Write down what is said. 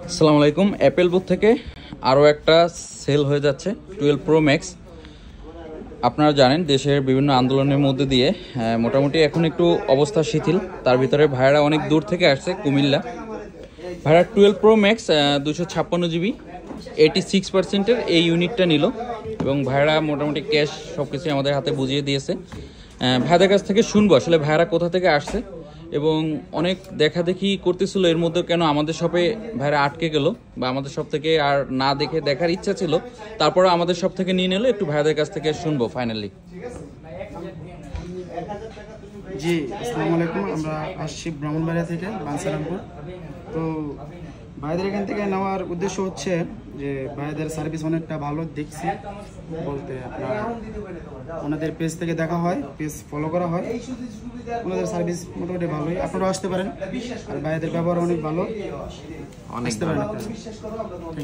আসসালামু আলাইকুম। Apple booth থেকে আরও একটা সেল হয়ে যাচ্ছে 12 প্রো ম্যাক্স। আপনারা জানেন দেশের বিভিন্ন আন্দোলনের মধ্যে দিয়ে মোটামুটি এখন একটু অবস্থা শিথিল। তার ভিতরে ভাইয়ারা অনেক দূর থেকে আসছে, কুমিল্লা। ভাইয়ারা 12 প্রো ম্যাক্স 256 জিবি 86%-এর এই ইউনিটটা নিল এবং ভাইয়ারা মোটামুটি ক্যাশ সব কিছুই আমাদের হাতে বুঝিয়ে দিয়েছে। ভাইয়াদের কাছ থেকে শুনবো আসলে ভাইয়ারা কোথা থেকে আসছে এবং অনেক দেখা দেখি করতেছিল, এর মধ্যে কেন আমাদের শপে ভাইরা আটকে গেল বা আমাদের শপ থেকে আর না দেখে দেখার ইচ্ছা ছিল, তারপরে আমাদের শপ থেকে নিয়ে নিল। একটু ভাইদের কাছ থেকে শুনবো ফাইনালি। জি, আসসালামু আলাইকুম। আমরা আসছি ব্রাহ্মণবাড়িয়া থেকে বাঞ্ছারামপুর। তো ভাইদের এখান থেকে নেওয়ার উদ্দেশ্য হচ্ছে যে ভাইদের সার্ভিস অনেকটা ভালো দেখছি, বলতে আপনার ওনাদের পেজ থেকে দেখা হয়, পেজ ফলো করা হয়, ওনাদের সার্ভিস মোটামুটি ভালোই। আপনারাও আসতে পারেন, আর ভাইদের ব্যবহার অনেক ভালো, আসতে পারেন।